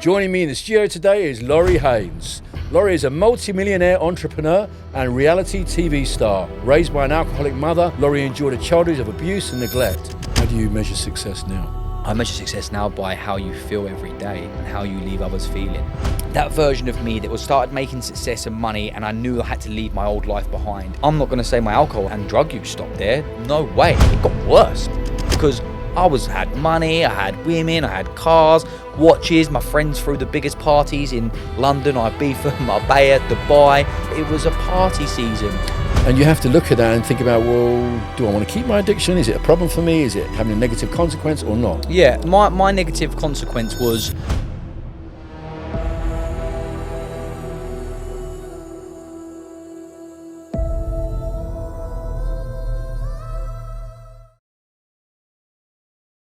Joining me in the studio today is Lorri Haines. Lorri is a multimillionaire entrepreneur and reality TV star. Raised by an alcoholic mother, Lorri endured a childhood of abuse and neglect. How do you measure success now? I measure success now by how you feel every day and how you leave others feeling. That version of me that was started making success and money, and I knew I had to leave my old life behind. I'm not going to say my alcohol and drug use stopped there. No way. It got worse because I had money, I had women, I had cars, watches, my friends threw the biggest parties in London, Ibiza, Marbella, Dubai. It was a party season. And you have to look at that and think about, well, do I want to keep my addiction? Is it a problem for me? Is it having a negative consequence or not? Yeah, my negative consequence was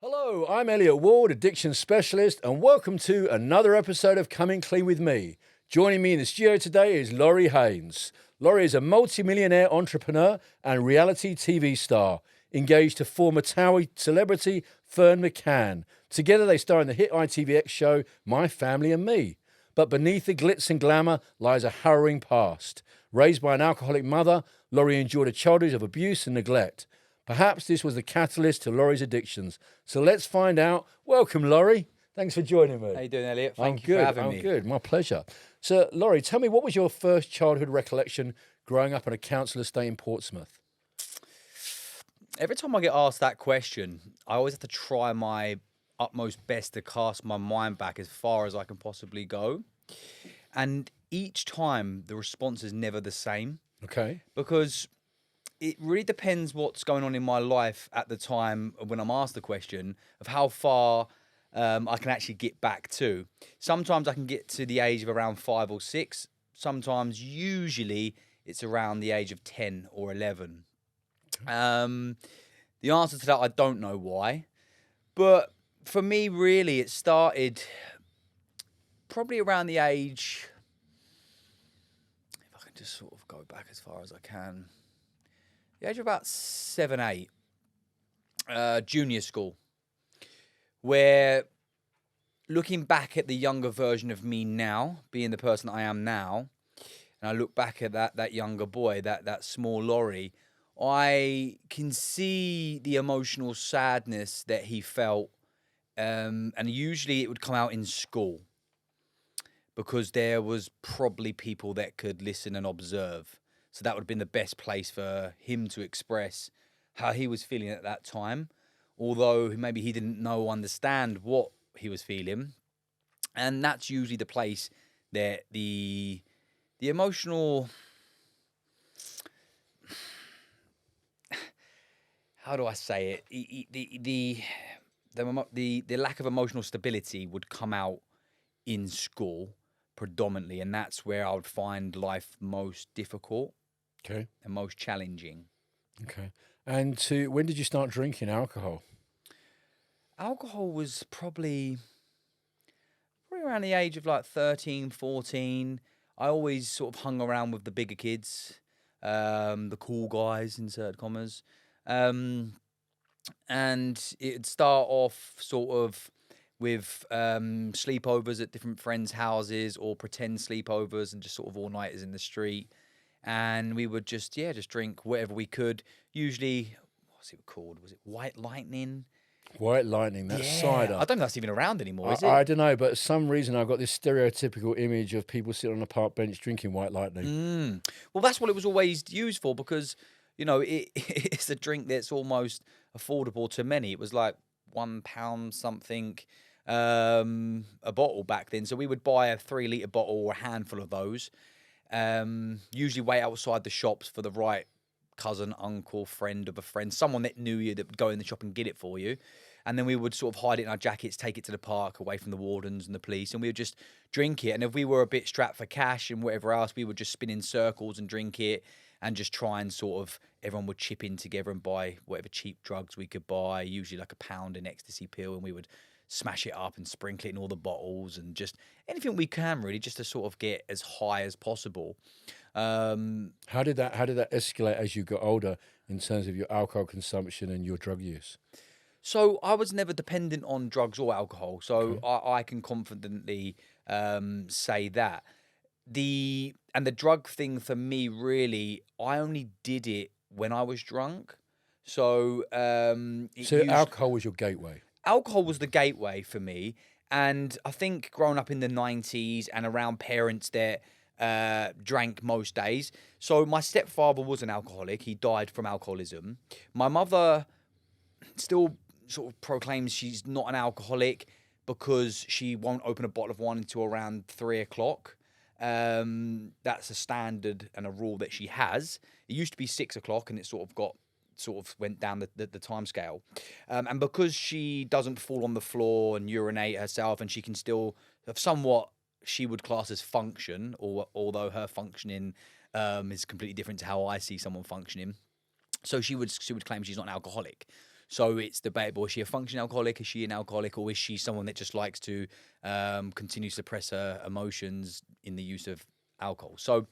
Hello, I'm Elliott Wald, addiction specialist, and welcome to another episode of Coming Clean with me. Joining me in the studio today is Lorri Haines. Lorri is a multimillionaire entrepreneur and reality TV star, engaged to former Towie celebrity Fern McCann. Together they star in the hit ITVX show My Family and Me. But beneath the glitz and glamour lies a harrowing past. Raised by an alcoholic mother, Lorri endured a childhood of abuse and neglect. Perhaps this was the catalyst to Lorri's addictions. So let's find out. Welcome, Lorri. Thanks for joining me. How you doing, Elliot? Thank you for having me. I'm good. My pleasure. So, Lorri, tell me, what was your first childhood recollection growing up on a council estate in Portsmouth? Every time I get asked that question, I always have to try my utmost best to cast my mind back as far as I can possibly go. And each time, the response is never the same. Okay. Because it really depends what's going on in my life at the time when I'm asked the question of how far I can actually get back to. Sometimes I can get to the age of around 5 or 6. Sometimes, usually, it's around the age of 10 or 11. The answer to that, I don't know why. But for me, really, it started probably around the age, if I can just sort of go back as far as I can, the age of about 7, 8, junior school, where looking back at the younger version of me now, being the person I am now, and I look back at that younger boy, that small Lorri, I can see the emotional sadness that he felt, and usually it would come out in school because there was probably people that could listen and observe. So that would have been the best place for him to express how he was feeling at that time, although maybe he didn't know or understand what he was feeling. And that's usually the place that the emotional, how do I say it? The lack of emotional stability would come out in school predominantly, and that's where I would find life most difficult. Okay. And most challenging. Okay. And when did you start drinking alcohol? Alcohol was probably around the age of like 13, 14. I always sort of hung around with the bigger kids, the cool guys, insert commas. And it'd start off sort of with sleepovers at different friends' houses or pretend sleepovers and just sort of all-nighters in the street. And we would just drink whatever we could. Usually, what's it called? Was it White Lightning? White Lightning, that's cider. I don't know if that's even around anymore, is it? I don't know, but for some reason I've got this stereotypical image of people sitting on a park bench drinking White Lightning. Well, that's what it was always used for because, you know, it's a drink that's almost affordable to many. It was like £1 something a bottle back then. So we would buy a 3-litre bottle or a handful of those. Usually wait outside the shops for the right cousin, uncle, friend of a friend, someone that knew you that would go in the shop and get it for you. And then we would sort of hide it in our jackets, take it to the park away from the wardens and the police, and we would just drink it. And if we were a bit strapped for cash and whatever else, we would just spin in circles and drink it and just try and sort of, everyone would chip in together and buy whatever cheap drugs we could buy, usually like £1 an ecstasy pill, and we would smash it up and sprinkle it in all the bottles and just anything we can really just to sort of get as high as possible. How did that escalate as you got older in terms of your alcohol consumption and your drug use? So I was never dependent on drugs or alcohol. So I can confidently say that. The drug thing for me, really, I only did it when I was drunk. So So alcohol was your gateway. alcohol was the gateway for me. And I think growing up in the 90s and around parents that drank most days. So my stepfather was an alcoholic. He died from alcoholism. My mother still sort of proclaims she's not an alcoholic because she won't open a bottle of wine until around 3 o'clock. That's a standard and a rule that she has. It used to be 6 o'clock, and it sort of went down the time scale. And because she doesn't fall on the floor and urinate herself, and she can still have somewhat, she would class as function, or although her functioning is completely different to how I see someone functioning. So she would claim she's not an alcoholic. So it's debatable: is she a functioning alcoholic? Is she an alcoholic, or is she someone that just likes to continue to suppress her emotions in the use of alcohol? So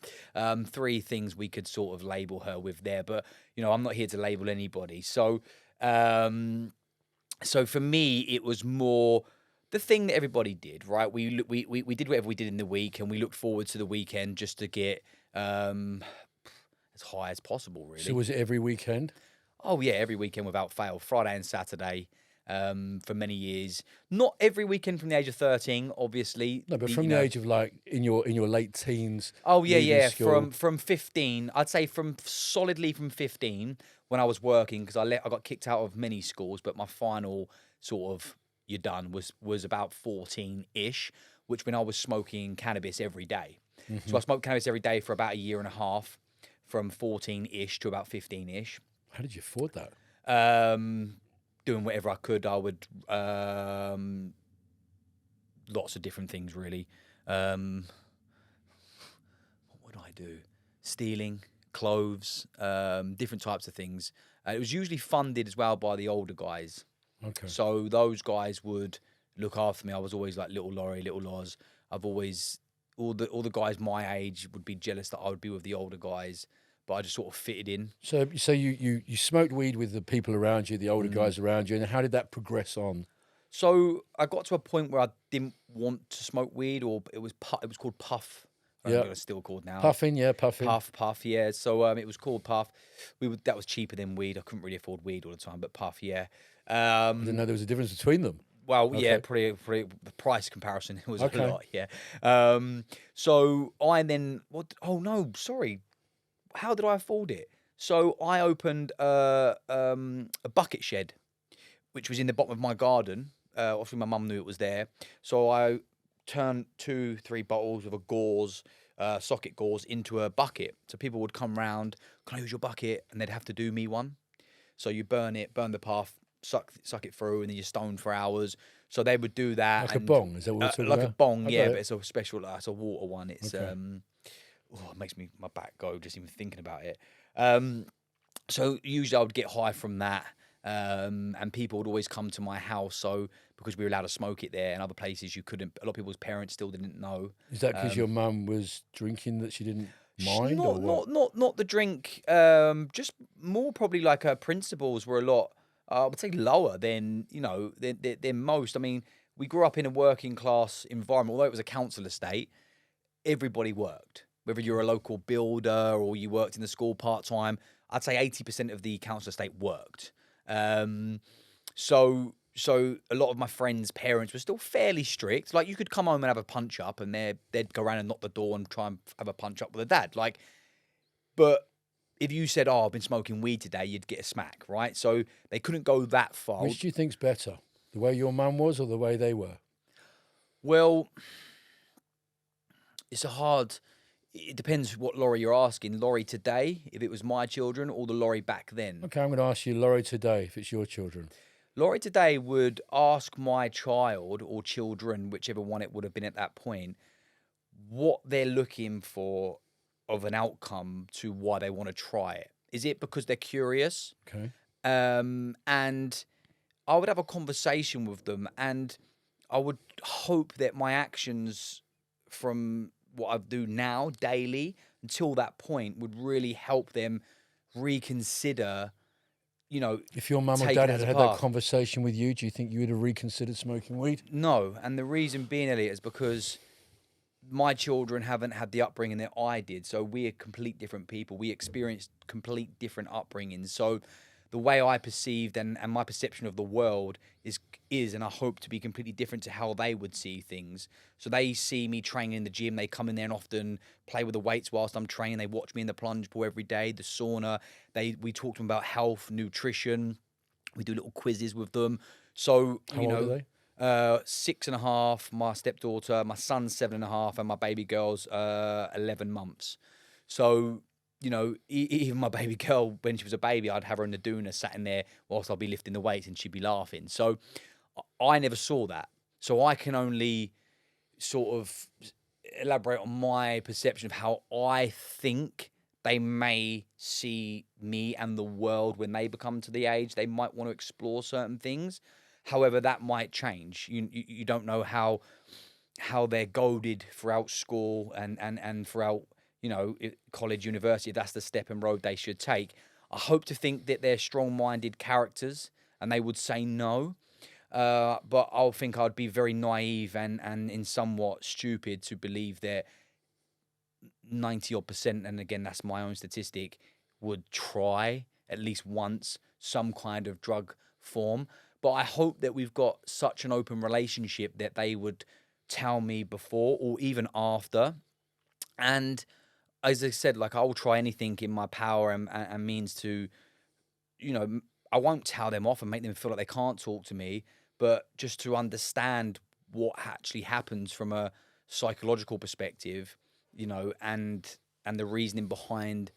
three things we could sort of label her with there, but I'm not here to label anybody. So so for me, it was more the thing that everybody did, right? We did whatever we did in the week, and we looked forward to the weekend just to get as high as possible, really. So was it every weekend? Oh yeah, every weekend without fail, Friday and Saturday, for many years. Not every weekend from the age of 13, obviously. No, but from the age of like in your late teens. Oh yeah, leaving yeah. school. From 15, I'd say solidly from 15 when I was working, because I got kicked out of many schools, but my final sort of you're done was about 14-ish, which when I was smoking cannabis every day. So I smoked cannabis every day for about a year and a half, from 14-ish to about 15-ish. How did you afford that? Doing whatever I could. I would lots of different things, really. What would I do? Stealing, clothes, different types of things. It was usually funded as well by the older guys. Okay. So those guys would look after me. I was always like little Lorri, little Loz. I've always all the guys my age would be jealous that I would be with the older guys, but I just sort of fitted in. So you smoked weed with the people around you, the older guys around you, and how did that progress on? So I got to a point where I didn't want to smoke weed, or it was called puff. I don't know what it's still called now. Puffing, yeah, puffing. Puff, yeah. So it was called puff. That was cheaper than weed. I couldn't really afford weed all the time, but puff, yeah. I didn't know there was a difference between them. Well, Okay. yeah, pretty. The price comparison was Okay. a lot, yeah. So I then Oh no, sorry. How did I afford it? So I opened a bucket shed, which was in the bottom of my garden. Obviously, my mum knew it was there. So I turned 2-3 bottles of a gauze, socket gauze, into a bucket. So people would come round, can I use your bucket? And they'd have to do me one. So you burn the puff, suck it through, and then you stone for hours. So they would do that. Like a bong, is that what we're talking like about? a bong, I yeah, got but it. it's a special, it's a water one. It's Okay. it makes my back go just even thinking about it. So usually I would get high from that, and people would always come to my house. So because we were allowed to smoke it there, and other places you couldn't. A lot of people's parents still didn't know. Is that because your mum was drinking that she didn't mind, or what? Not the drink. Just more probably like her principles were a lot. I would say lower than than most. I mean, we grew up in a working class environment. Although it was a council estate, everybody worked. Whether you're a local builder or you worked in the school part time, I'd say 80% of the council estate worked. So a lot of my friends' parents were still fairly strict. Like, you could come home and have a punch up, and they'd go around and knock the door and try and have a punch up with a dad. Like, but if you said, "Oh, I've been smoking weed today," you'd get a smack, right? So they couldn't go that far. Which do you think's better, the way your mum was or the way they were? Well, it depends what Lorri you're asking. Lorri today, if it was my children, or the Lorri back then. Okay, I'm going to ask you, Lorri, today, if it's your children. Lorri today would ask my child or children, whichever one it would have been at that point, what they're looking for of an outcome to why they want to try it. Is it because they're curious? Okay. And I would have a conversation with them, and I would hope that my actions from what I do now daily until that point would really help them reconsider If your mum or taken dad it had as a had that path. conversation with you, do you think you would have reconsidered smoking weed? No, and the reason being, Elliot, is because my children haven't had the upbringing that I did. So we're complete different people. We experienced complete different upbringings. So the way I perceived and my perception of the world is and I hope to be completely different to how they would see things. So they see me training in the gym. They come in there and often play with the weights whilst I'm training. They watch me in the plunge pool every day, the sauna. We talk to them about health, nutrition. We do little quizzes with them. So, How old are they? 6.5, my stepdaughter, my son's 7.5, and my baby girl's 11 months. So, even my baby girl, when she was a baby, I'd have her in the doona sat in there whilst I'd be lifting the weights and she'd be laughing. So I never saw that. So I can only sort of elaborate on my perception of how I think they may see me and the world when they become to the age they might want to explore certain things. However, that might change. You don't know how they're goaded throughout school and throughout college, university. If that's the step and road they should take. I hope to think that they're strong-minded characters and they would say no. But I'll think I'd be very naive and in somewhat stupid to believe that 90% and again that's my own statistic, would try at least once some kind of drug form. But I hope that we've got such an open relationship that they would tell me before or even after. And as I said, like I will try anything in my power and means to, I won't tell them off and make them feel like they can't talk to me, but just to understand what actually happens from a psychological perspective, and the reasoning behind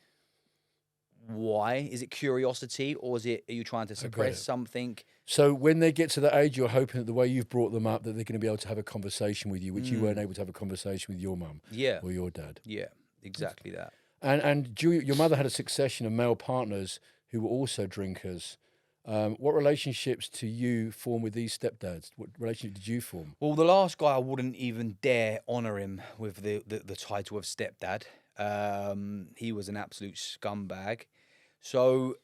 why. Is it curiosity or are you trying to suppress something? So when they get to that age, you're hoping that the way you've brought them up, that they're going to be able to have a conversation with you, which you weren't able to have a conversation with your mum or your dad. Yeah, exactly that. And your mother had a succession of male partners who were also drinkers. What relationships do you form with these stepdads? What relationship did you form? Well, the last guy, I wouldn't even dare honour him with the title of stepdad. He was an absolute scumbag. So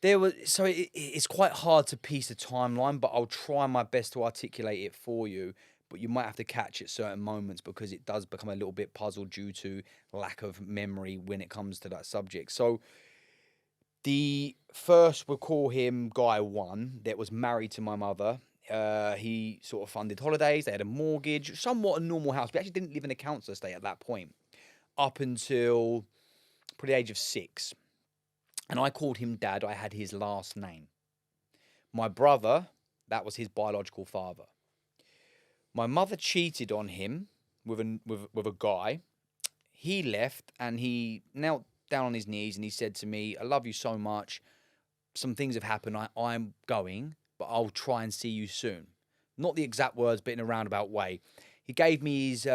it's quite hard to piece a timeline, but I'll try my best to articulate it for you. But you might have to catch at certain moments because it does become a little bit puzzled due to lack of memory when it comes to that subject. So the first, we'll call him guy one, that was married to my mother. He sort of funded holidays. They had a mortgage, somewhat a normal house. We actually didn't live in a council estate at that point, up until probably the age of 6. And I called him Dad. I had his last name. My brother, that was his biological father. My mother cheated on him with a guy. He left and he knelt down on his knees and he said to me, "I love you so much. Some things have happened. I'm going, but I'll try and see you soon." Not the exact words, but in a roundabout way. He gave me his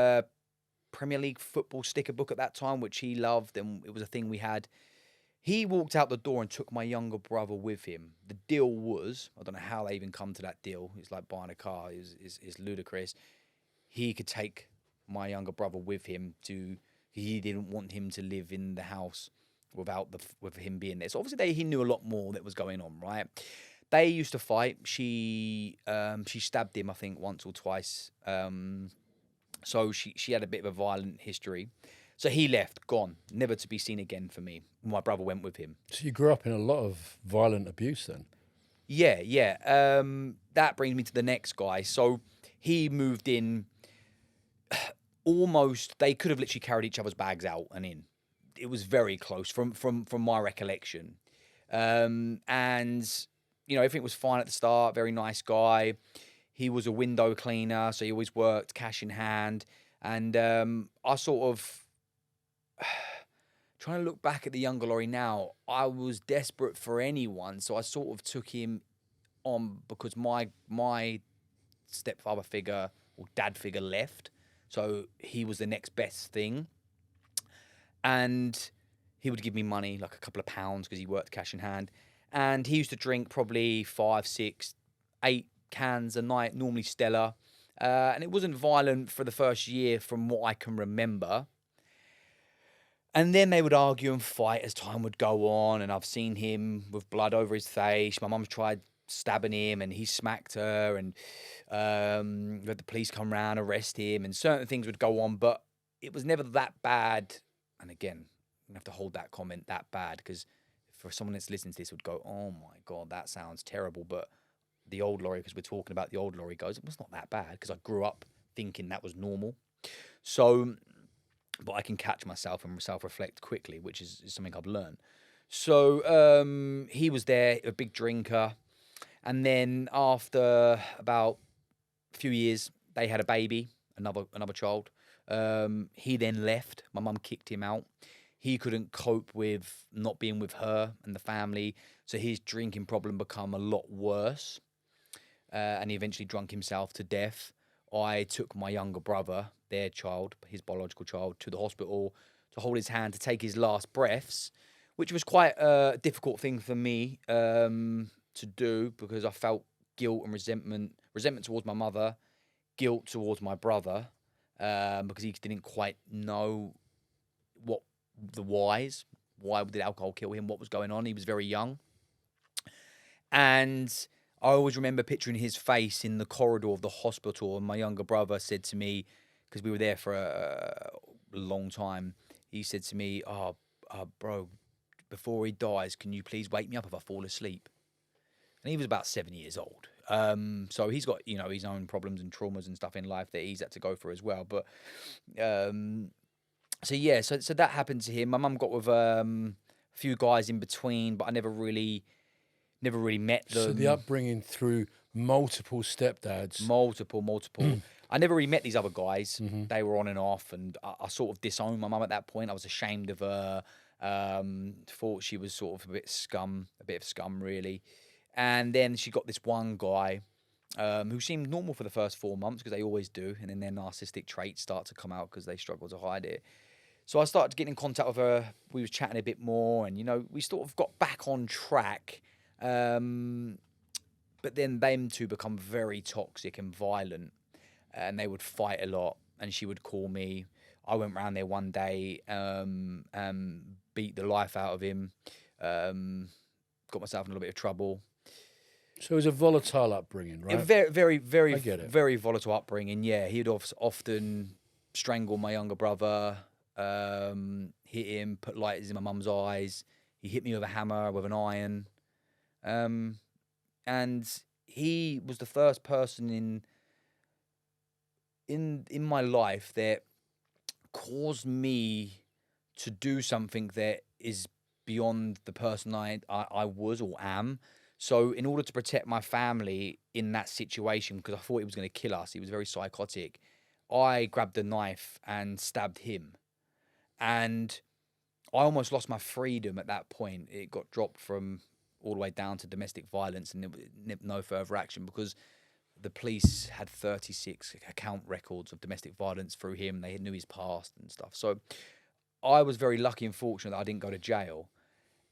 Premier League football sticker book at that time, which he loved, and it was a thing we had. He walked out the door and took my younger brother with him. The deal was, I don't know how they even come to that deal. It's like buying a car. It's ludicrous. He could take my younger brother with him he didn't want him to live in the house with him being there. So obviously he knew a lot more that was going on, right? They used to fight. She stabbed him, I think, once or twice. So she had a bit of a violent history. So he left, gone, never to be seen again for me. My brother went with him. So you grew up in a lot of violent abuse then? Yeah. That brings me to the next guy. So he moved in almost, they could have literally carried each other's bags out and in. It was very close from my recollection. And, everything was fine at the start, very nice guy. He was a window cleaner, so he always worked cash in hand. And I sort of, trying to look back at the younger Lorri now, I was desperate for anyone, so I sort of took him on because my stepfather figure or dad figure left, so he was the next best thing. And he would give me money, like a couple of pounds, because he worked cash in hand. And he used to drink probably 5, 6, 8 cans a night, normally Stella. And it wasn't violent for the first year from what I can remember. And then they would argue and fight as time would go on. And I've seen him with blood over his face. My mum's tried stabbing him and he smacked her. And we had the police come round, arrest him. And certain things would go on. But it was never that bad. And again, you have to hold that comment that bad. Because for someone that's listening to this would go, oh my God, that sounds terrible. But the old Lorri, because we're talking about the old Lorri, goes, it was not that bad. Because I grew up thinking that was normal. So... but I can catch myself and self-reflect quickly, which is something I've learned. So he was there, a big drinker. And then after about a few years, they had a baby, another child. He then left. My mum kicked him out. He couldn't cope with not being with her and the family. So his drinking problem became a lot worse. And he eventually drunk himself to death. I took my younger brother, their child, his biological child, to the hospital to hold his hand to take his last breaths, which was quite a difficult thing for me to do because I felt guilt and resentment towards my mother, guilt towards my brother, because he didn't quite know what the whys. Why did alcohol kill him? What was going on? He was very young. And I always remember picturing his face in the corridor of the hospital. And my younger brother said to me, because we were there for a long time, he said to me, bro, before he dies, can you please wake me up if I fall asleep? And he was about 7 years old. So he's got, his own problems and traumas and stuff in life that he's had to go through as well. But so that happened to him. My mum got with a few guys in between, but I never really met them. So the upbringing through multiple stepdads. Multiple. I never really met these other guys. Mm-hmm. They were on and off, and I sort of disowned my mum at that point. I was ashamed of her. Thought she was sort of a bit of scum, really. And then she got this one guy who seemed normal for the first 4 months, because they always do, and then their narcissistic traits start to come out because they struggle to hide it. So I started getting in contact with her. We was chatting a bit more, and we sort of got back on track. But then them two become very toxic and violent, and they would fight a lot. And she would call me. I went round there one day, beat the life out of him, got myself in a little bit of trouble. So it was a volatile upbringing, right? A very, I get it. very volatile upbringing. Yeah, he'd often strangle my younger brother, hit him, put lighters in my mum's eyes. He hit me with a hammer, with an iron. And he was the first person in my life that caused me to do something that is beyond the person I was or am. So in order to protect my family in that situation, because I thought he was going to kill us, he was very psychotic, I grabbed a knife and stabbed him. And I almost lost my freedom at that point. It got dropped from all the way down to domestic violence, and no further action, because the police had 36 account records of domestic violence through him. They knew his past and stuff. So I was very lucky and fortunate that I didn't go to jail.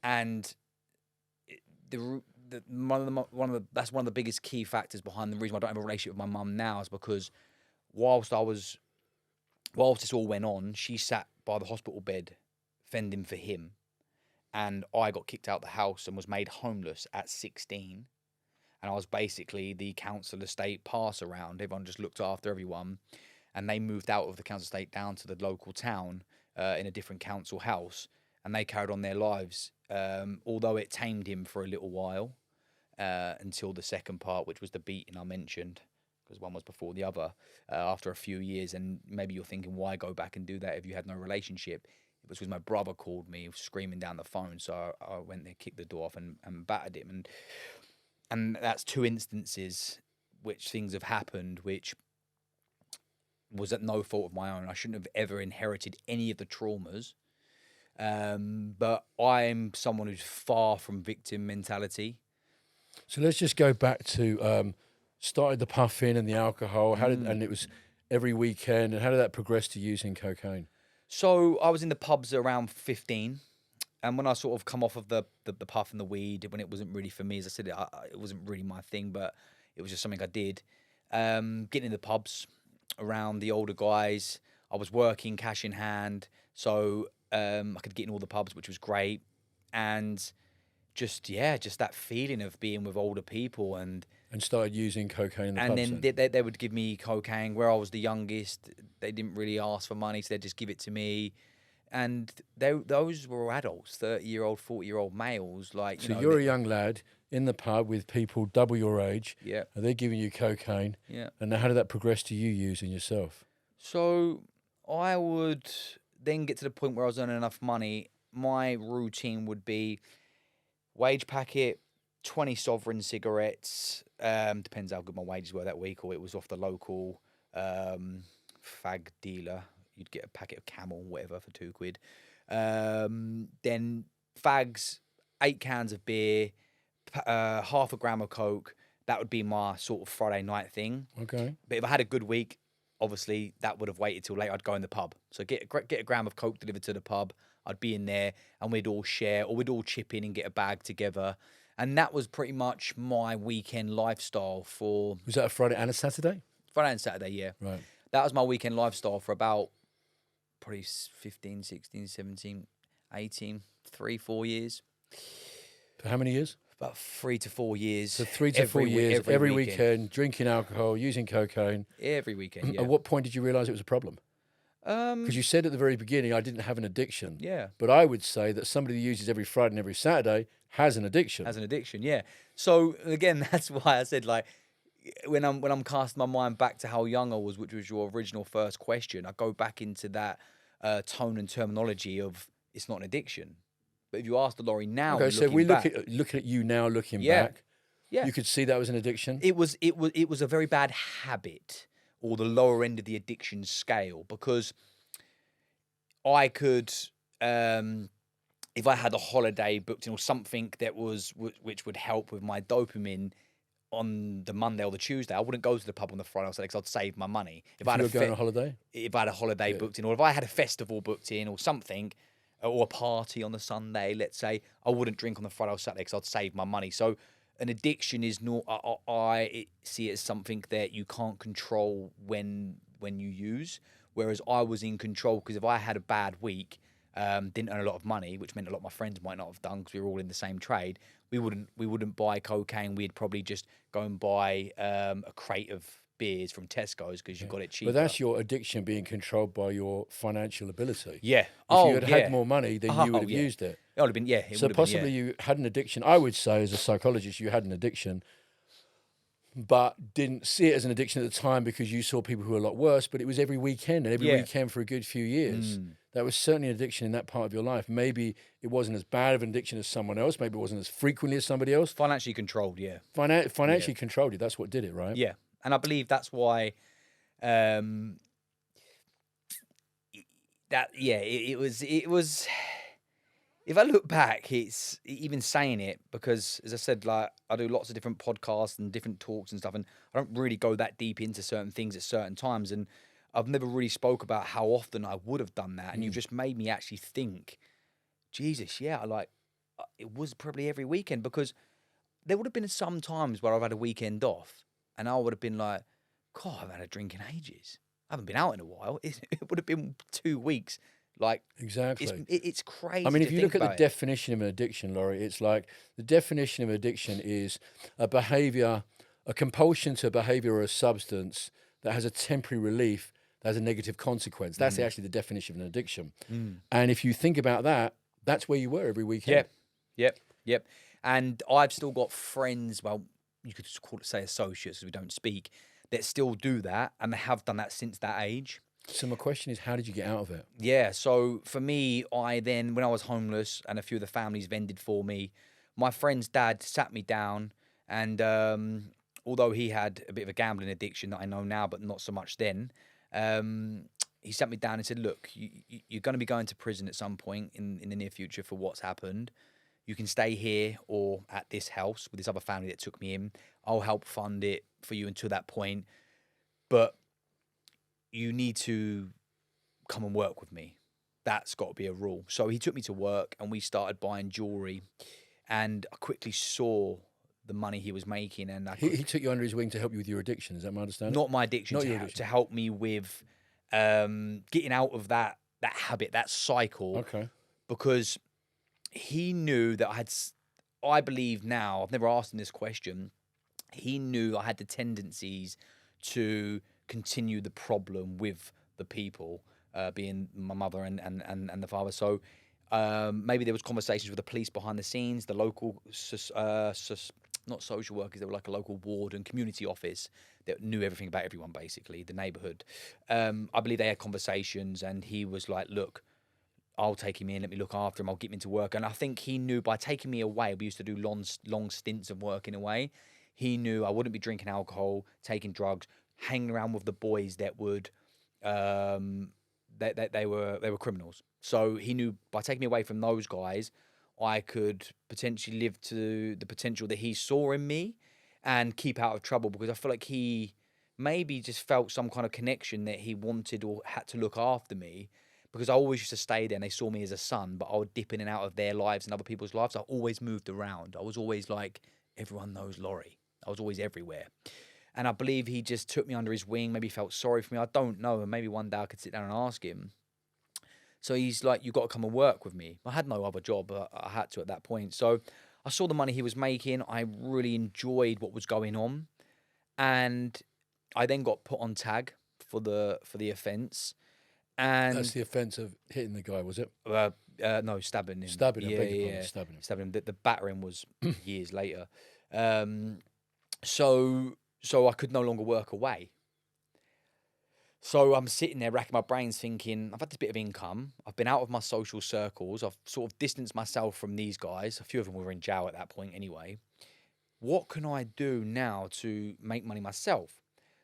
And that's one of the biggest key factors behind the reason I don't have a relationship with my mum now, is because whilst this all went on, she sat by the hospital bed fending for him. And I got kicked out the house and was made homeless at 16. And I was basically the council estate pass around. Everyone just looked after everyone. And they moved out of the council estate down to the local town in a different council house. And they carried on their lives, although it tamed him for a little while until the second part, which was the beating I mentioned, because one was before the other, after a few years. And maybe you're thinking, why go back and do that if you had no relationship? It was because my brother called me screaming down the phone. So I went there, kicked the door off and battered him. And that's two instances which things have happened, which was at no fault of my own. I shouldn't have ever inherited any of the traumas. But I'm someone who's far from victim mentality. So let's just go back to started the puffing and the alcohol. And it was every weekend. And how did that progress to using cocaine? So I was in the pubs around 15. And when I sort of come off of the puff and the weed, when it wasn't really for me, as I said, it wasn't really my thing, but it was just something I did. Getting in the pubs around the older guys. I was working cash in hand. So I could get in all the pubs, which was great. And just that feeling of being with older people and started using cocaine in the and pubs. then they would give me cocaine where I was the youngest. They didn't really ask for money, so they'd just give it to me. And those were adults, 30-year-old, 40-year-old males. Like, so you're a young lad in the pub with people double your age. Yeah. And they're giving you cocaine. Yeah. And now how did that progress to you using yourself? So I would then get to the point where I was earning enough money. My routine would be wage packet, 20 Sovereign cigarettes. Depends how good my wages were that week, or it was off the local fag dealer. You'd get a packet of Camel, whatever, for £2. Then fags, 8 cans of beer, half a gram of Coke. That would be my sort of Friday night thing. Okay. But if I had a good week, obviously that would have waited till late. I'd go in the pub. So get a gram of Coke delivered to the pub. I'd be in there and we'd all share, or we'd all chip in and get a bag together. And that was pretty much my weekend lifestyle for... Was that a Friday and a Saturday? Friday and Saturday, yeah. Right. That was my weekend lifestyle for about probably 15, 16, 17, 18, 3-4 years. For how many years? About 3 to 4 years. So 3 to 4 years, every weekend, drinking alcohol, using cocaine. Every weekend, yeah. At what point did you realise it was a problem? Because you said at the very beginning, I didn't have an addiction. Yeah. But I would say that somebody who uses every Friday and every Saturday has an addiction. Has an addiction, yeah. So again, that's why I said, like, when I'm casting my mind back to how young I was, which was your original first question, I go back into that tone and terminology of it's not an addiction. But if you ask the Lorri now, okay, so if we look at you now looking back, you could see that was an addiction. It was a very bad habit, or the lower end of the addiction scale, because I could, if I had a holiday booked in or something that was which would help with my dopamine on the Monday or the Tuesday, I wouldn't go to the pub on the Friday or Saturday because I'd save my money. If I had going on a holiday? If I had a holiday booked in, or if I had a festival booked in or something, or a party on the Sunday, let's say, I wouldn't drink on the Friday or Saturday because I'd save my money. So an addiction is not, I see it as something that you can't control when you use, whereas I was in control, because if I had a bad week, didn't earn a lot of money, which meant a lot of my friends might not have done because we were all in the same trade, we wouldn't buy cocaine. We'd probably just go and buy a crate of beers from Tesco's because you got it cheaper. But that's your addiction being controlled by your financial ability. Yeah. If you had more money, then you would have used it. It would have been, So possibly you had an addiction. I would say, as a psychologist, you had an addiction, but didn't see it as an addiction at the time because you saw people who were a lot worse. But it was every weekend, and every weekend for a good few years. That was certainly an addiction in that part of your life. Maybe it wasn't as bad of an addiction as someone else. Maybe it wasn't as frequently as somebody else. Financially controlled, yeah. Financially controlled you. That's what did it, right? Yeah. And I believe that's why it was. If I look back, it's even saying it, because, as I said, like, I do lots of different podcasts and different talks and stuff, and I don't really go that deep into certain things at certain times, and I've never really spoke about how often I would have done that, and you've just made me actually think, Jesus, yeah, it was probably every weekend, because there would have been some times where I've had a weekend off, and I would have been like, God, I haven't had a drink in ages. I haven't been out in a while. It would have been 2 weeks. Like, exactly. It's crazy. I mean, if you look at the it. definition of an addiction, Lorri, it's like the definition of addiction is a behavior, a compulsion to a behavior or a substance that has a temporary relief that has a negative consequence. That's actually the definition of an addiction. And if you think about that, that's where you were every weekend. Yep. And I've still got friends, well, you could say associates, as we don't speak, that still do that, and they have done that since that age. So my question is, how did you get out of it? Yeah, so for me, when I was homeless and a few of the families vended for me, my friend's dad sat me down, and although he had a bit of a gambling addiction that I know now, but not so much then, he sat me down and said, look, you're going to be going to prison at some point in the near future for what's happened. You can stay here or at this house with this other family that took me in. I'll help fund it for you until that point. But you need to come and work with me. That's got to be a rule. So he took me to work, and we started buying jewelry, and I quickly saw the money he was making. And he took you under his wing to help you with your addiction. Is that my understanding? Not my addiction. To help me with getting out of that habit, that cycle, Okay. because he knew that I believe now, I've never asked him this question, he knew I had the tendencies to continue the problem with the people, being my mother and the father. So maybe there was conversations with the police behind the scenes, the local, not social workers, they were like a local ward and community office that knew everything about everyone, basically, the neighbourhood. I believe they had conversations, and he was like, look, I'll take him in, let me look after him, I'll get him into work. And I think he knew by taking me away, we used to do long stints of working away. He knew I wouldn't be drinking alcohol, taking drugs, hanging around with the boys that would, they were criminals. So he knew by taking me away from those guys, I could potentially live to the potential that he saw in me and keep out of trouble, because I feel like he maybe just felt some kind of connection that he wanted or had to look after me, because I always used to stay there and they saw me as a son, but I would dip in and out of their lives and other people's lives. I always moved around. I was always like, everyone knows Lorri. I was always everywhere. And I believe he just took me under his wing, maybe felt sorry for me. I don't know. And maybe one day I could sit down and ask him. So he's like, you've got to come and work with me. I had no other job. I had to at that point. So I saw the money he was making. I really enjoyed what was going on. And I then got put on tag for the offence. And That's the offence of hitting the guy, was it? no, stabbing him. Stabbing him, Yeah, beg your yeah, pardon, stabbing him. stabbing him. The battering was years later. So I could no longer work away. So I'm sitting there racking my brains thinking, I've had this bit of income. I've been out of my social circles. I've sort of distanced myself from these guys. A few of them were in jail at that point anyway. What can I do now to make money myself?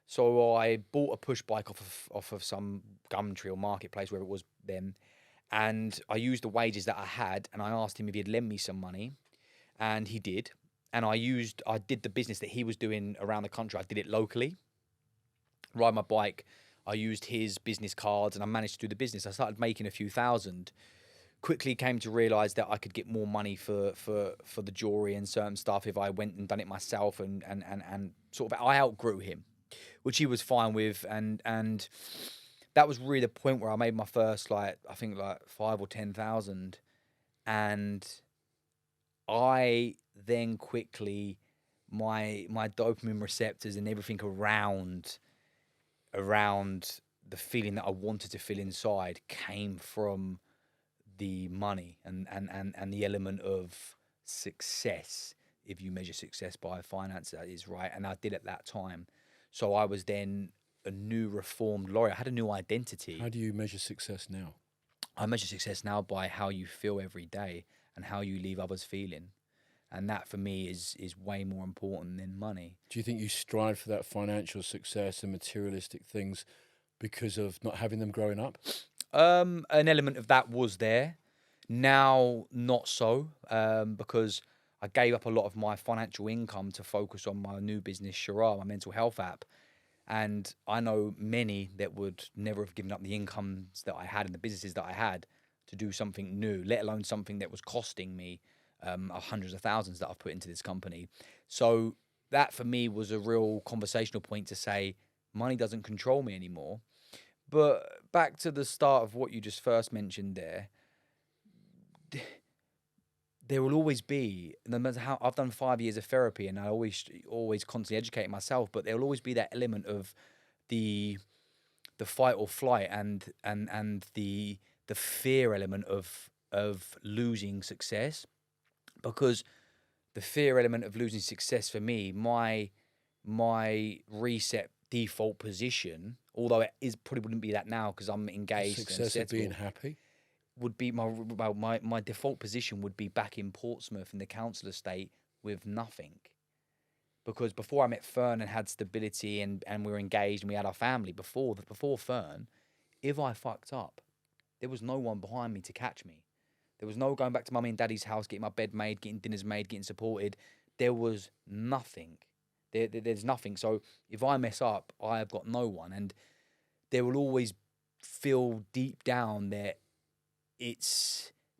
So I bought a push bike off of some Gumtree or marketplace, wherever it was then. And I used the wages that I had, and I asked him if he'd lend me some money. And he did. And I did the business that he was doing around the country. I did it locally. Ride my bike. I used his business cards and I managed to do the business. I started making a few thousand. Quickly came to realise that I could get more money for the jewellery and certain stuff if I went and done it myself, and sort of I outgrew him, which he was fine with, and that was really the point where I made my first, like, I think like 5 or 10,000, and I then quickly my dopamine receptors and everything around the feeling that I wanted to feel inside came from the money and the element of success. If you measure success by finance, that is right. And I did at that time. So I was then a new reformed Lorri. I had a new identity. How do you measure success now? I measure success now by how you feel every day and how you leave others feeling. And that for me is way more important than money. Do you think you strive for that financial success and materialistic things because of not having them growing up? An element of that was there. Now, not so, because I gave up a lot of my financial income to focus on my new business, Shara, my mental health app. And I know many that would never have given up the incomes that I had and the businesses that I had to do something new, let alone something that was costing me hundreds of thousands that I've put into this company. So that for me was a real conversational point to say, money doesn't control me anymore. But back to the start of what you just first mentioned there will always be, no matter how, I've done 5 years of therapy and I always constantly educate myself, but there will always be that element of the fight or flight and the fear element of losing success. Because the fear element of losing success for me, my reset default position, although it probably wouldn't be that now because I'm engaged Success and of settled, being happy? would be my default position would be back in Portsmouth in the council estate with nothing. Because before I met Fern and had stability and we were engaged and we had our family, before Fern, if I fucked up, there was no one behind me to catch me. There was no going back to mummy and daddy's house, getting my bed made, getting dinners made, getting supported. There was nothing. There's nothing. So if I mess up, I have got no one. And there will always feel deep down that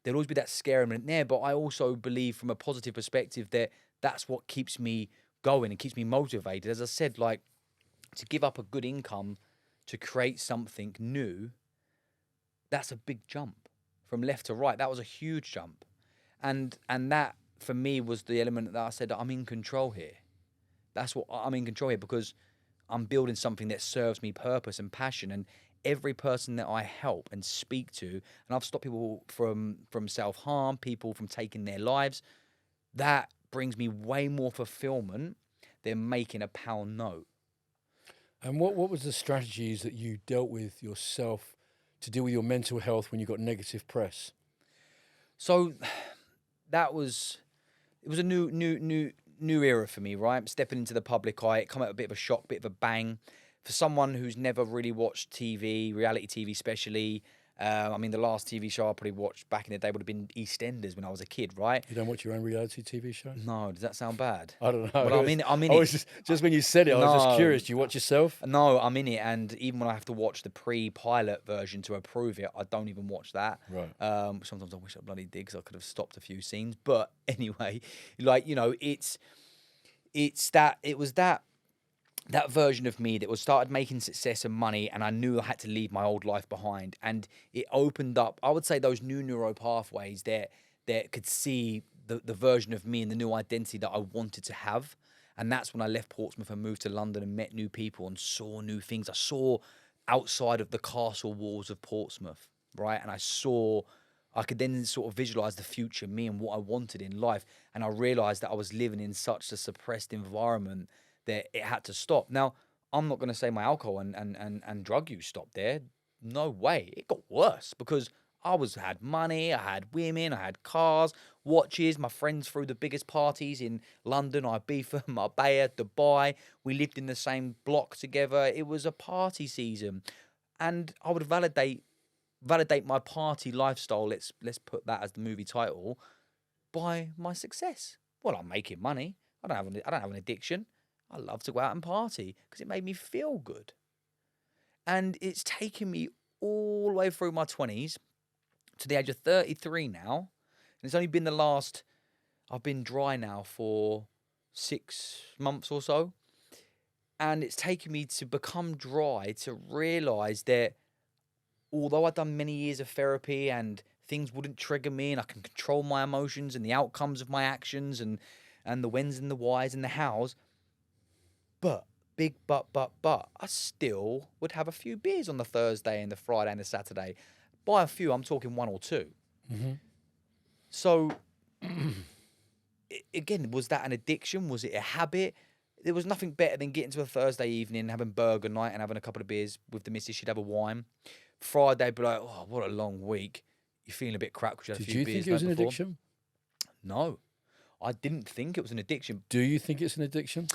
there'll always be that scare element there. But I also believe from a positive perspective that that's what keeps me going and keeps me motivated. As I said, like, to give up a good income to create something new, that's a big jump from left to right. That was a huge jump. And that, for me, was the element that I said that I'm in control here. That's what I'm in control here, because I'm building something that serves me purpose and passion. And every person that I help and speak to, and I've stopped people from self-harm, people from taking their lives, that brings me way more fulfillment than making a pound note. And what was the strategies that you dealt with yourself to deal with your mental health when you got negative press? So it was a new era for me, right? Stepping into the public eye, it come out a bit of a shock, bit of a bang. For someone who's never really watched TV, reality TV especially, I mean, the last TV show I probably watched back in the day would have been EastEnders when I was a kid, right? You don't watch your own reality TV show? No, does that sound bad? I don't know. Well, I'm in it. Just when you said it, I was just No. curious. Do you watch yourself? No, I'm in it, and even when I have to watch the pre-pilot version to approve it, I don't even watch that. Right. Sometimes I wish I bloody did, because I could have stopped a few scenes. But anyway, like, you know, it was that version of me that was started making success and money, and I knew I had to leave my old life behind. And it opened up, I would say, those new neural pathways that could see the version of me and the new identity that I wanted to have. And that's when I left Portsmouth and moved to London and met new people and saw new things. I saw outside of the castle walls of Portsmouth, right? And I could then sort of visualize the future, me and what I wanted in life. And I realized that I was living in such a suppressed environment that it had to stop. Now, I'm not going to say my alcohol and drug use stopped there. No way. It got worse, because I had money, I had women, I had cars, watches. My friends threw the biggest parties in London, Ibiza, Marbella, Dubai. We lived in the same block together. It was a party season. And I would validate my party lifestyle, let's put that as the movie title, by my success. Well, I'm making money. I don't have an addiction. I love to go out and party because it made me feel good. And it's taken me all the way through my 20s to the age of 33 now. And it's only been I've been dry now for 6 months or so. And it's taken me to become dry to realise that although I've done many years of therapy and things wouldn't trigger me, and I can control my emotions and the outcomes of my actions and the whens and the whys and the hows, but I still would have a few beers on the Thursday and the Friday and the Saturday. By a few, I'm talking 1 or 2. Mm-hmm. So, again, was that an addiction? Was it a habit? There was nothing better than getting to a Thursday evening, having burger night and having a couple of beers with the missus. She'd have a wine. Friday, be like, oh, what a long week. You're feeling a bit crap because you had a few beers. Did you think it was an addiction? No, I didn't think it was an addiction. Do you think it's an addiction?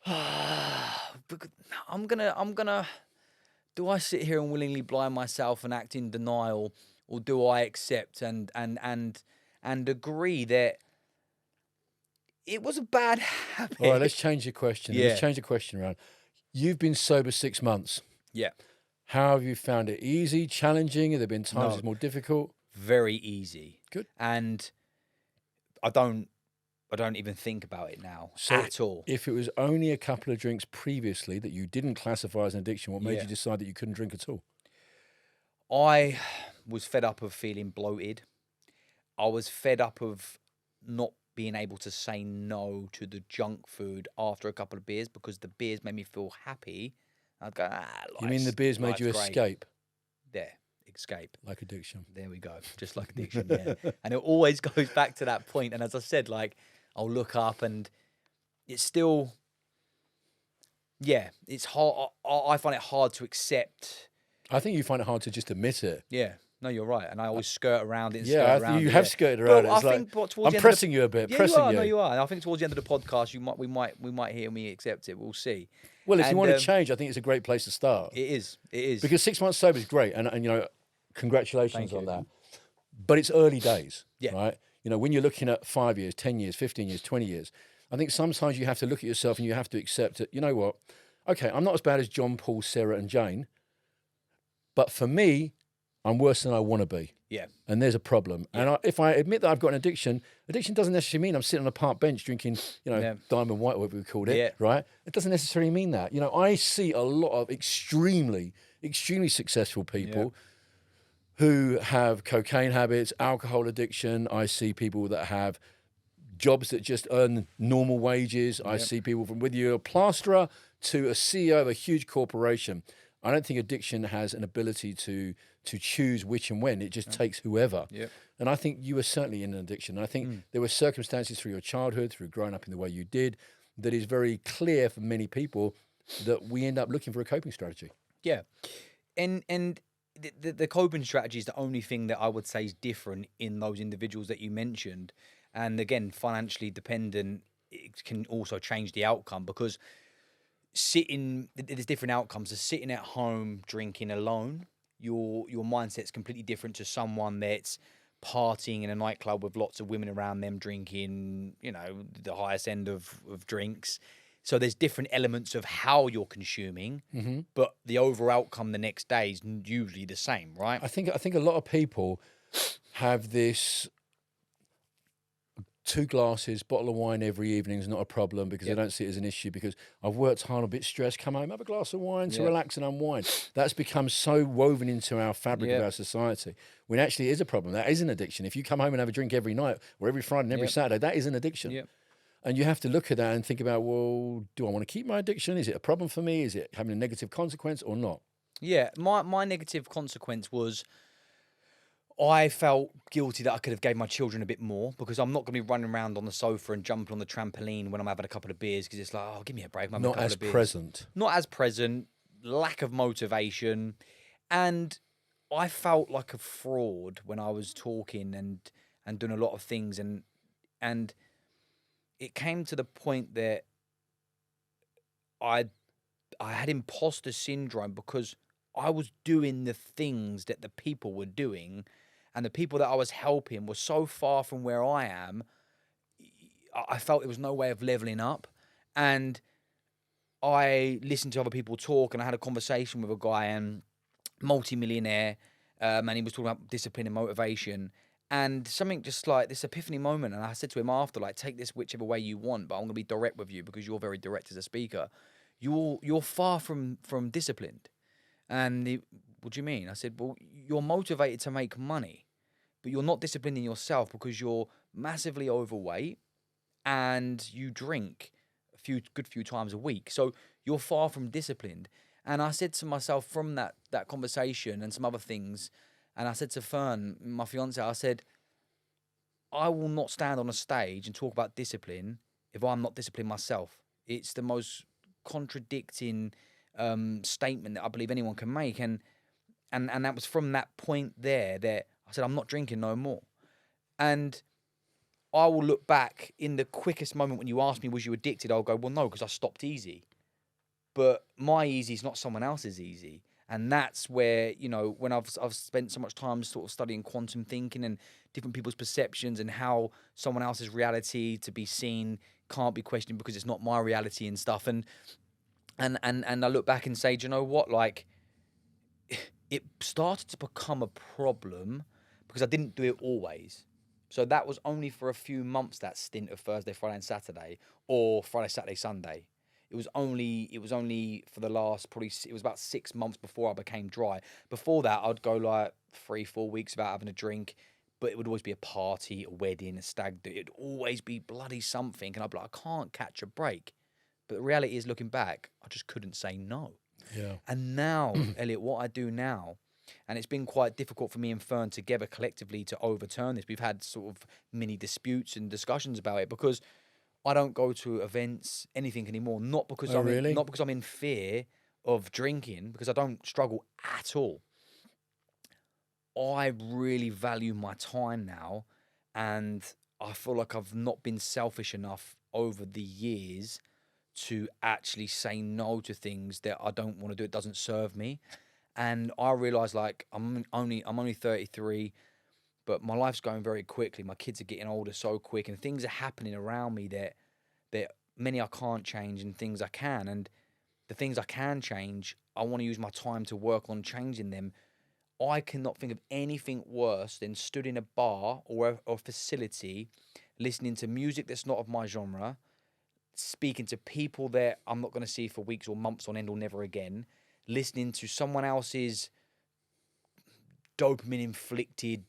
I'm gonna. Do I sit here and willingly blind myself and act in denial, or do I accept and agree that it was a bad habit? All right, let's change the question. Yeah. Let's change the question around. You've been sober 6 months. Yeah. How have you found it? Easy, challenging? Have there been times it's more difficult? Very easy. Good. And I don't even think about it now at all. If it was only a couple of drinks previously that you didn't classify as an addiction, what made Yeah. you decide that you couldn't drink at all? I was fed up of feeling bloated. I was fed up of not being able to say no to the junk food after a couple of beers, because the beers made me feel happy. I'd go, You mean the beers made you great. escape? There, escape. Like addiction. There we go. Just like addiction, yeah. And it always goes back to that point. And as I said, like, I'll look up and it's still, yeah, it's hard. I find it hard to accept. I think you find it hard to just admit it. Yeah. No, you're right. And I always skirt around it and Yeah, skirt around you it. have skirted around it. But It's I like, think towards I'm the end pressing you a bit, Yeah, pressing you are. you. No, you are. And I think towards the end of the podcast, we might hear me accept it. We'll see. Well, if you And, want to change, I think it's a great place to start. It is. It is. Because 6 months sober is great, and you know, congratulations Thank on you. that. But it's early days, Yeah. right? You know, when you're looking at 5 years, 10 years, 15 years, 20 years, I think sometimes you have to look at yourself and you have to accept that, you know what? Okay, I'm not as bad as John, Paul, Sarah, and Jane, but for me, I'm worse than I want to be. Yeah. And there's a problem. Yeah. And if I admit that I've got an addiction doesn't necessarily mean I'm sitting on a park bench drinking, you know, Yeah. Diamond White, whatever we called it, Yeah. right? It doesn't necessarily mean that. You know, I see a lot of extremely, extremely successful people who have cocaine habits, alcohol addiction. I see people that have jobs that just earn normal wages. I see people from whether you're a plasterer to a CEO of a huge corporation. I don't think addiction has an ability to choose which and when. It just takes whoever. Yep. And I think you were certainly in an addiction. I think there were circumstances through your childhood, through growing up in the way you did, that is very clear for many people that we end up looking for a coping strategy. Yeah. And the coping strategy is the only thing that I would say is different in those individuals that you mentioned. And again, financially dependent, it can also change the outcome, because there's different outcomes. So sitting at home drinking alone, your mindset's completely different to someone that's partying in a nightclub with lots of women around them drinking, the highest end of drinks. So there's different elements of how you're consuming, but the overall outcome the next day is usually the same, right? I think a lot of people have this 2 glasses, bottle of wine every evening is not a problem because they don't see it as an issue, because I've worked hard, a bit stressed, come home, have a glass of wine to relax and unwind. That's become so woven into our fabric of our society, when actually it is a problem. That is an addiction. If you come home and have a drink every night or every Friday and every Saturday, that is an addiction. And you have to look at that and think about, well, do I want to keep my addiction? Is it a problem for me? Is it having a negative consequence or not? Yeah, my negative consequence was I felt guilty that I could have gave my children a bit more, because I'm not going to be running around on the sofa and jumping on the trampoline when I'm having a couple of beers, because it's like, oh, give me a break. I'm having a Not couple as of beers. present. Not as present, lack of motivation. And I felt like a fraud when I was talking and doing a lot of things. And it came to the point that I had imposter syndrome, because I was doing the things that the people were doing, and the people that I was helping were so far from where I am. I felt there was no way of leveling up. And I listened to other people talk, and I had a conversation with a guy, and multimillionaire, and he was talking about discipline and motivation, and something just like this epiphany moment. And I said to him after, like, take this whichever way you want, but I'm going to be direct with you because you're very direct as a speaker. You're far from disciplined. And what do you mean? I said, well, you're motivated to make money, but you're not disciplined in yourself because you're massively overweight and you drink a good few times a week. So you're far from disciplined. And I said to myself from that conversation and some other things, and I said to Fern, my fiance, I said, I will not stand on a stage and talk about discipline if I'm not disciplined myself. It's the most contradicting statement that I believe anyone can make. And that was from that point there that I said, I'm not drinking no more. And I will look back in the quickest moment when you ask me, was you addicted? I'll go, well, no, because I stopped easy. But my easy is not someone else's easy. And that's where, when I've spent so much time sort of studying quantum thinking and different people's perceptions and how someone else's reality to be seen can't be questioned because it's not my reality and stuff. And I look back and say, do you know what? Like, it started to become a problem because I didn't do it always. So that was only for a few months, that stint of Thursday, Friday and Saturday, or Friday, Saturday, Sunday. It was only for the last, probably, it was about 6 months before I became dry. Before that, I'd go like 3-4 weeks without having a drink, but it would always be a party, a wedding, a stag do. It'd always be bloody something. And I'd be like, I can't catch a break. But the reality is, looking back, I just couldn't say no. Yeah. And now, Elliot, what I do now, and it's been quite difficult for me and Fern together collectively to overturn this. We've had sort of mini disputes and discussions about it because I don't go to events, anything anymore. Not because not because I'm in fear of drinking, because I don't struggle at all. I really value my time now, and I feel like I've not been selfish enough over the years to actually say no to things that I don't want to do. It doesn't serve me. And I realize, like, I'm only 33, but my life's going very quickly. My kids are getting older so quick, and things are happening around me that many I can't change and things I can. And the things I can change, I want to use my time to work on changing them. I cannot think of anything worse than stood in a bar or a facility, listening to music that's not of my genre, speaking to people that I'm not going to see for weeks or months on end or never again, listening to someone else's dopamine inflicted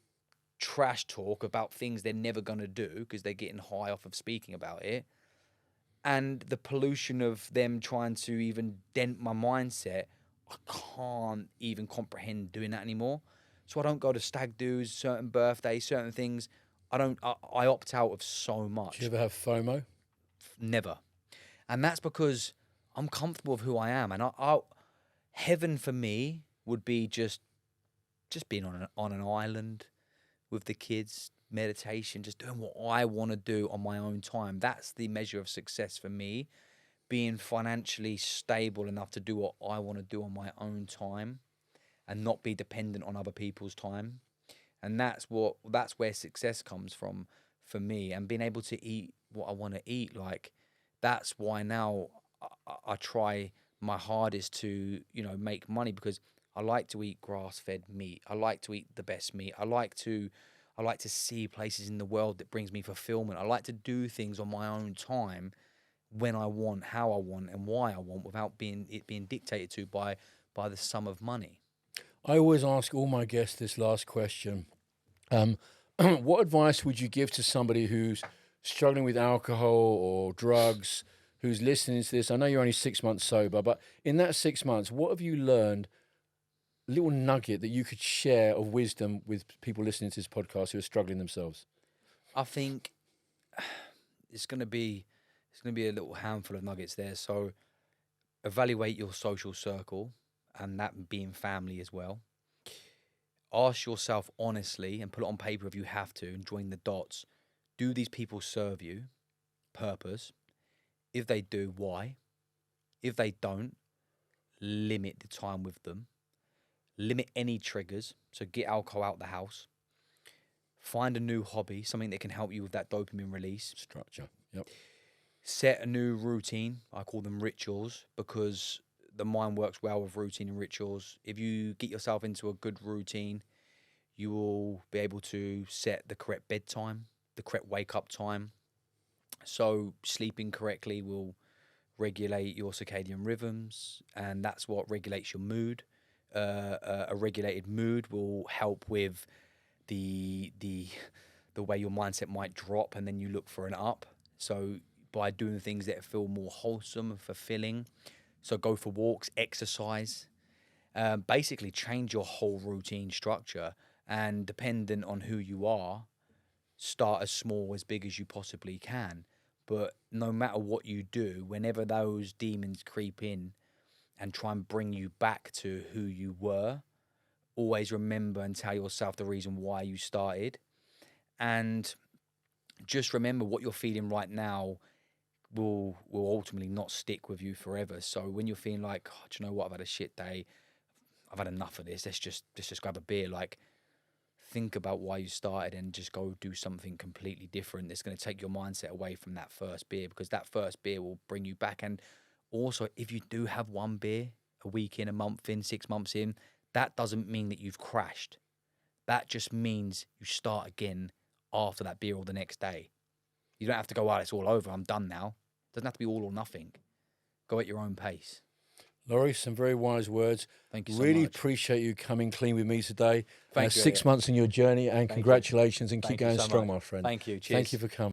trash talk about things they're never going to do because they're getting high off of speaking about it, and the pollution of them trying to even dent my mindset, I can't even comprehend doing that anymore. So I don't go to stag do's, certain birthdays, certain things. I opt out of so much. Do you ever have FOMO? Never. And that's because I'm comfortable with who I am. And heaven for me would be just being on an island with the kids, meditation, just doing what I want to do on my own time. That's the measure of success for me. Being financially stable enough to do what I want to do on my own time and not be dependent on other people's time. And that's where success comes from for me. And being able to eat what I want to eat, like, that's why now I try my hardest to, make money, because I like to eat grass-fed meat. I like to eat the best meat. I like to see places in the world that brings me fulfillment. I like to do things on my own time, when I want, how I want, and why I want, without being dictated to by the sum of money. I always ask all my guests this last question. What advice would you give to somebody who's struggling with alcohol or drugs, who's listening to this? I know you're only 6 months sober, but in that 6 months, what have you learned, a little nugget that you could share of wisdom with people listening to this podcast who are struggling themselves? I think it's going to be a little handful of nuggets there. So evaluate your social circle, and that being family as well. Ask yourself honestly, and put it on paper if you have to, and join the dots. Do these people serve you? Purpose. If they do, why? If they don't, limit the time with them. Limit any triggers. So get alcohol out the house. Find a new hobby, something that can help you with that dopamine release. Structure. Yep. Set a new routine. I call them rituals, because the mind works well with routine and rituals. If you get yourself into a good routine, you will be able to set the correct bedtime, the correct wake up time. So sleeping correctly will regulate your circadian rhythms, and that's what regulates your mood. A regulated mood will help with the way your mindset might drop, and then you look for an up. So by doing things that feel more wholesome and fulfilling, so go for walks, exercise, basically change your whole routine structure, and dependent on who you are, start as small, as big as you possibly can. But no matter what you do, whenever those demons creep in and try and bring you back to who you were, always remember and tell yourself the reason why you started. And just remember, what you're feeling right now will ultimately not stick with you forever. So when you're feeling like, oh, do you know what, I've had a shit day, I've had enough of this, let's just grab a beer, like, think about why you started and just go do something completely different that's going to take your mindset away from that first beer, because that first beer will bring you back. And also, if you do have one beer a week in, a month in, 6 months in, that doesn't mean that you've crashed. That just means you start again after that beer or the next day. You don't have to go, oh, it's all over, I'm done now. It doesn't have to be all or nothing. Go at your own pace. Lorri, some very wise words. Thank you so really much. Appreciate you coming clean with me today. Thank you. 6 months in your journey, and congratulations, and keep Thank you going so strong, much. my friend. Thank you. Cheers. Thank you for coming.